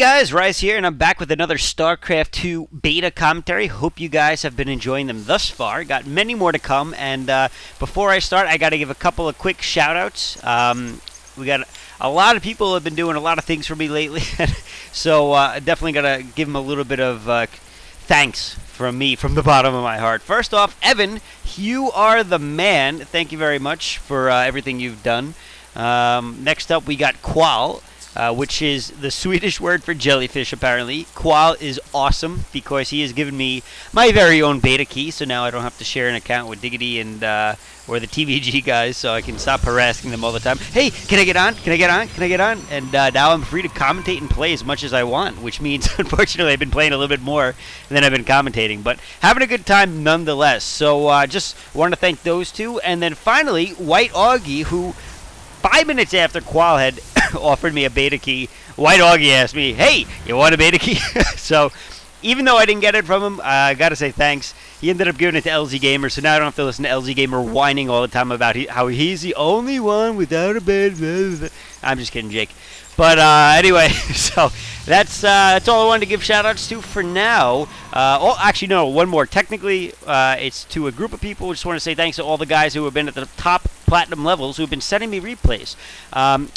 guys, Rise here, and I'm back with another StarCraft 2 beta commentary. Hope you guys have been enjoying them thus far. Got many more to come, and before I start, I got to give a couple of quick shout-outs. We got a lot of people who have been doing a lot of things for me lately, so definitely got to give them a little bit of thanks from me, from the bottom of my heart. First off, Evan, you are the man. Thank you very much for everything you've done. Next up, we got Qualle. Which is the Swedish word for jellyfish, apparently. Qualle is awesome because he has given me my very own beta key, so now I don't have to share an account with Diggity and or the TVG guys, so I can stop harassing them all the time. Hey, can I get on? Can I get on? Can I get on? And now I'm free to commentate and play as much as I want, which means, unfortunately, I've been playing a little bit more than I've been commentating, but having a good time nonetheless. So just want to thank those two. And then finally, White Augie, who 5 minutes after Qualle had offered me a beta key, White Augie asked me, hey, you want a beta key? So even though I didn't get it from him, I got to say thanks. He ended up giving it to LZ Gamer, so now I don't have to listen to LZ Gamer whining all the time about how he's the only one without a beta. I'm just kidding, Jake. But anyway, so that's all I wanted to give shout-outs to for now. Actually, no, one more. Technically, it's to a group of people. Just want to say thanks to all the guys who have been at the top platinum levels who have been sending me replays.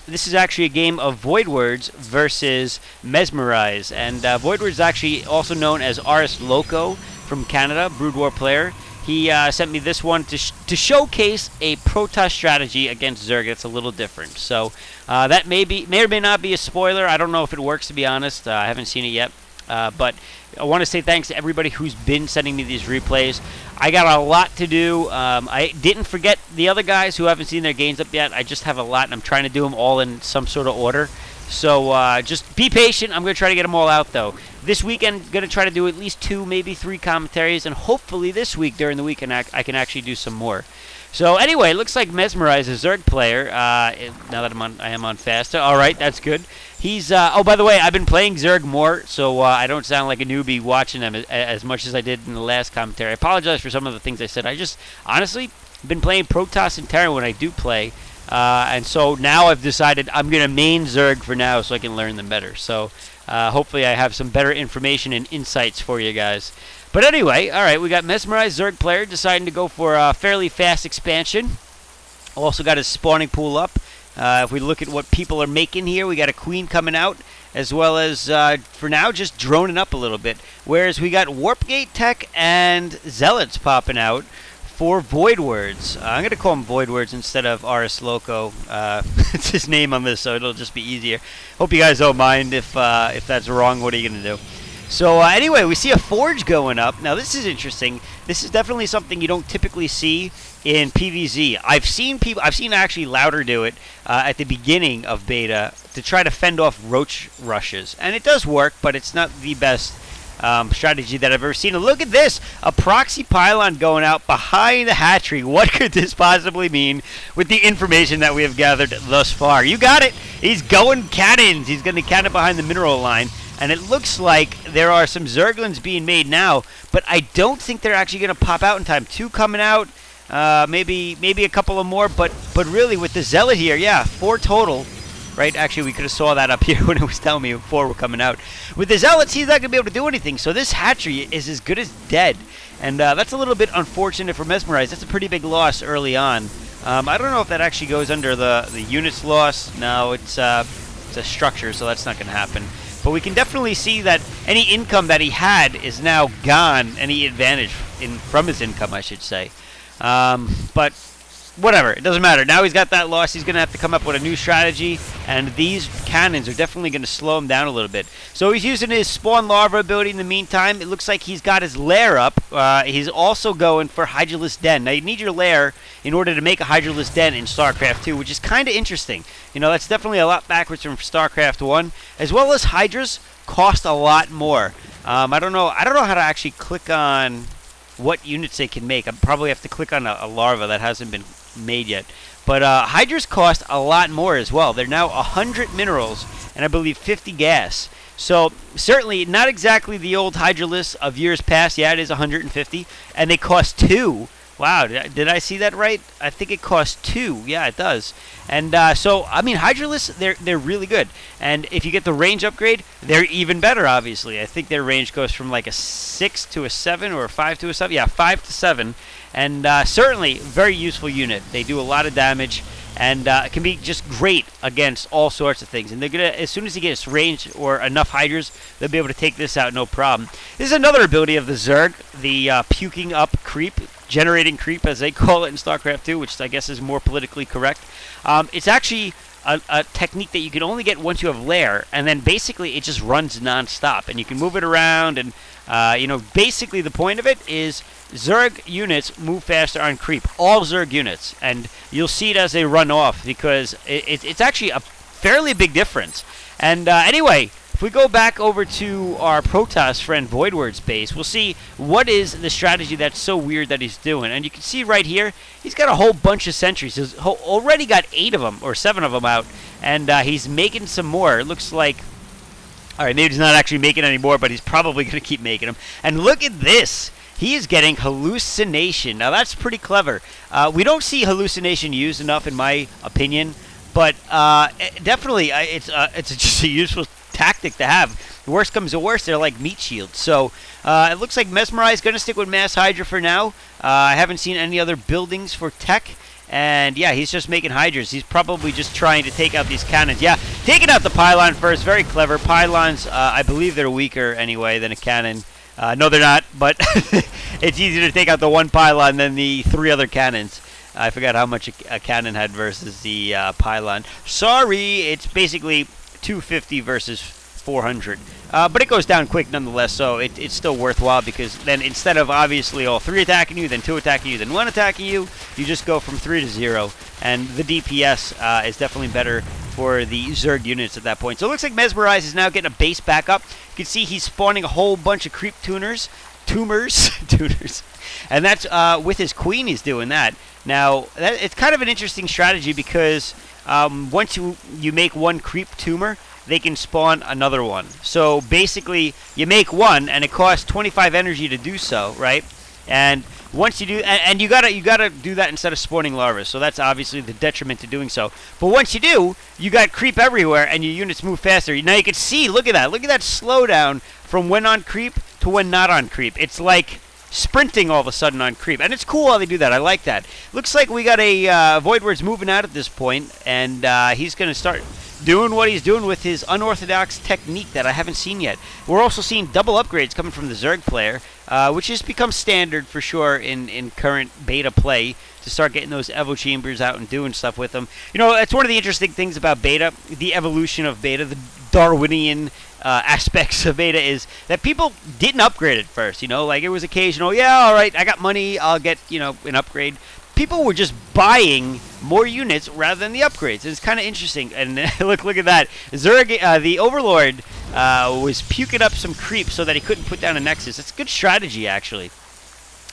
This is actually a game of Voidwards versus Mezmerize. And Voidwards is actually also known as RS Loco from Canada, Brood War player. He sent me this one to showcase a Protoss strategy against Zerg that's a little different. So that may or may not be a spoiler. I don't know if it works, to be honest. I haven't seen it yet. But I want to say thanks to everybody who's been sending me these replays. I got a lot to do. I didn't forget the other guys who haven't seen their games up yet. I just have a lot, and I'm trying to do them all in some sort of order. So just be patient. I'm going to try to get them all out, though. This weekend, I'm going to try to do at least 2, maybe 3 commentaries, and hopefully this week during the weekend I can actually do some more. So anyway, it looks like Mezmerize, a Zerg player. Now that I am on Fasta. All right, that's good. He's oh, by the way, I've been playing Zerg more, so I don't sound like a newbie watching them as much as I did in the last commentary. I apologize for some of the things I said. I just honestly been playing Protoss and Terran when I do play. And so now I've decided I'm going to main Zerg for now so I can learn them better. So hopefully I have some better information and insights for you guys. But anyway, all right, we got Mezmerize Zerg player deciding to go for a fairly fast expansion. Also got his spawning pool up. If we look at what people are making here, we got a queen coming out, as well as, for now, just droning up a little bit. Whereas we got Warpgate Tech and Zealots popping out for Voidwards. I'm going to call him Voidwards instead of RS Loco. It's his name on this, so it'll just be easier. Hope you guys don't mind if that's wrong. What are you going to do? So anyway, we see a forge going up. Now this is interesting. This is definitely something you don't typically see in PvZ. I've seen actually Louder do it at the beginning of beta to try to fend off roach rushes, and it does work, but it's not the best strategy that I've ever seen. And look at this, a proxy pylon going out behind the hatchery. What could this possibly mean with the information that we have gathered thus far? You got it. He's going cannons. He's going to cannon behind the mineral line. And it looks like there are some Zerglings being made now, but I don't think they're actually going to pop out in time. 2 coming out, maybe a couple of more, but really with the Zealot here, yeah, 4 total, right? Actually, we could have saw that up here when it was telling me 4 were coming out. With the Zealots, he's not going to be able to do anything, so this hatchery is as good as dead, and that's a little bit unfortunate for Mezmerize. That's a pretty big loss early on. I don't know if that actually goes under the units loss. No, it's a structure, so that's not going to happen. But we can definitely see that any income that he had is now gone. Any advantage from his income, I should say. But whatever, it doesn't matter. Now he's got that loss. He's going to have to come up with a new strategy, and these cannons are definitely going to slow him down a little bit. So he's using his spawn larva ability in the meantime. It looks like he's got his lair up. He's also going for Hydralisk Den. Now you need your lair in order to make a Hydralisk Den in StarCraft 2, which is kind of interesting. You know, that's definitely a lot backwards from StarCraft 1, as well as Hydras cost a lot more. I don't know how to actually click on what units they can make. I probably have to click on a larva that hasn't been made yet. But Hydras cost a lot more as well. They're now 100 minerals and I believe 50 gas. So certainly not exactly the old Hydralisk of years past. Yeah, it is 150, and they cost 2 Wow, did I see that right? I think it costs 2. Yeah, it does. And so, I mean, Hydralisk, they're really good. And if you get the range upgrade, they're even better, obviously. I think their range goes from like a 6 to a 7 or a 5 to a 7. Yeah, 5 to 7. And certainly, very useful unit. They do a lot of damage. And it can be just great against all sorts of things. And they're gonna, as soon as he gets range or enough Hydras, they'll be able to take this out no problem. This is another ability of the Zerg, the puking up creep, generating creep as they call it in Starcraft 2, which I guess is more politically correct. It's actually a technique that you can only get once you have lair, and then basically it just runs non-stop, and you can move it around, and basically the point of it is Zerg units move faster on creep, all Zerg units, and you'll see it as they run off, because it's actually a fairly big difference. And anyway, if we go back over to our Protoss friend Voidwards base, we'll see what is the strategy that's so weird that he's doing. And you can see right here, he's got a whole bunch of sentries. He's already got 8 of them, or 7 of them out, and he's making some more. It looks like, all right, maybe he's not actually making any more, but he's probably going to keep making them. And look at this. He is getting Hallucination. Now, that's pretty clever. We don't see Hallucination used enough, in my opinion, but definitely it's just a useful tactic to have. The worst comes to worst, they're like meat shields. So it looks like Mezmerize is going to stick with Mass Hydra for now. I haven't seen any other buildings for tech. And yeah, he's just making Hydras. He's probably just trying to take out these cannons. Yeah, taking out the pylon first. Very clever. Pylons, I believe they're weaker anyway than a cannon. No, they're not, but it's easier to take out the one pylon than the 3 other cannons. I forgot how much a cannon had versus the pylon. Sorry, it's basically 250 versus 400. But it goes down quick nonetheless, so it's still worthwhile, because then instead of obviously all 3 attacking you, then 2 attacking you, then 1 attacking you, you just go from 3 to 0. And the DPS is definitely better for the Zerg units at that point. So it looks like Mezmerize is now getting a base back up. You can see he's spawning a whole bunch of creep tuners. Tuners. And that's with his queen he's doing that. Now, it's kind of an interesting strategy, because once you make one creep tumor, they can spawn another one. So basically, you make one, and it costs 25 energy to do so, right? And once you do, and you gotta do that instead of spawning larvae. So that's obviously the detriment to doing so. But once you do, you got creep everywhere, and your units move faster. Now you can see, look at that slowdown from when on creep to when not on creep. It's like sprinting all of a sudden on creep, and it's cool how they do that. I like that. Looks like we got a Voidwards moving out at this point, and he's gonna start doing what he's doing with his unorthodox technique that I haven't seen yet. We're also seeing double upgrades coming from the Zerg player, which has become standard for sure in current beta play, to start getting those Evo chambers out and doing stuff with them. You know, it's one of the interesting things about beta, the evolution of beta, the Darwinian aspects of beta, is that people didn't upgrade it first. You know, like it was occasional, yeah, all right, I got money, I'll get, an upgrade. People were just buying more units rather than the upgrades. It's kind of interesting. And look at that. Zerg, the Overlord, was puking up some creep so that he couldn't put down a Nexus. It's a good strategy, actually.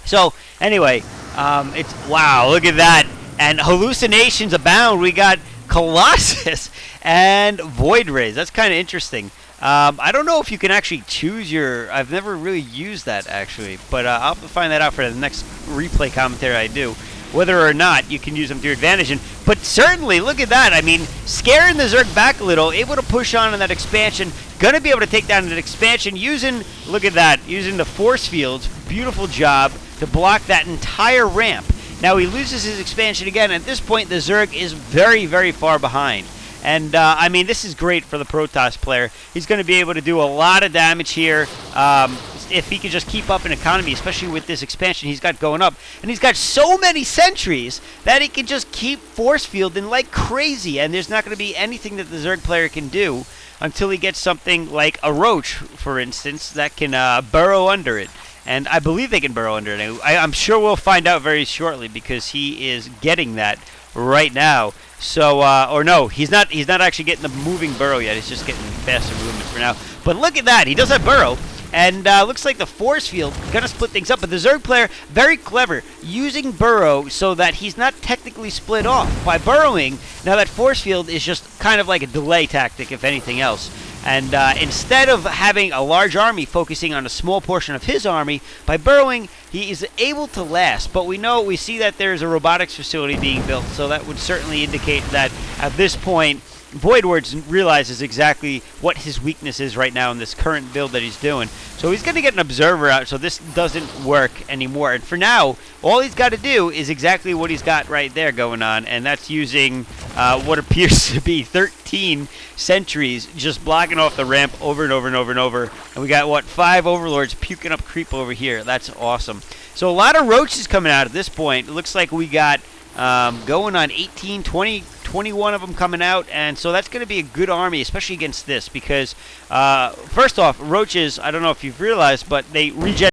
So, anyway, wow, look at that. And hallucinations abound. We got Colossus and Voidwards. That's kind of interesting. I don't know if you can actually choose your... I've never really used that, actually. But I'll have to find that out for the next replay commentary I do. Whether or not you can use them to your advantage. But certainly, look at that. I mean, scaring the Zerg back a little, able to push on in that expansion. Going to be able to take down that expansion using, look at that, using the force fields. Beautiful job to block that entire ramp. Now he loses his expansion again. At this point, the Zerg is very, very far behind. And, I mean, this is great for the Protoss player. He's going to be able to do a lot of damage here if he can just keep up in economy, especially with this expansion he's got going up. And he's got so many sentries that he can just keep force fielding like crazy. And there's not going to be anything that the Zerg player can do until he gets something like a roach, for instance, that can burrow under it. And I believe they can burrow under it. I'm sure we'll find out very shortly, because he is getting that right now. So, or no, he's not actually getting the moving burrow yet. He's just getting faster movements for now. But look at that. He does have burrow. And looks like the force field gonna split things up. But the Zerg player, very clever, using burrow so that he's not technically split off. By burrowing, now that force field is just kind of like a delay tactic, if anything else. And instead of having a large army focusing on a small portion of his army, by burrowing, he is able to last. But we see that there's a robotics facility being built, so that would certainly indicate that at this point, Voidwards realizes exactly what his weakness is right now in this current build that he's doing. So he's going to get an observer out, so this doesn't work anymore. And for now, all he's got to do is exactly what he's got right there going on, and that's using what appears to be 13 sentries just blocking off the ramp over and over and over and over. And we got, 5 overlords puking up creep over here. That's awesome. So a lot of roaches coming out at this point. It looks like we got going on 18, 20, 21 of them coming out, and so that's going to be a good army, especially against this, because first off, roaches, I don't know if you've realized, but they regen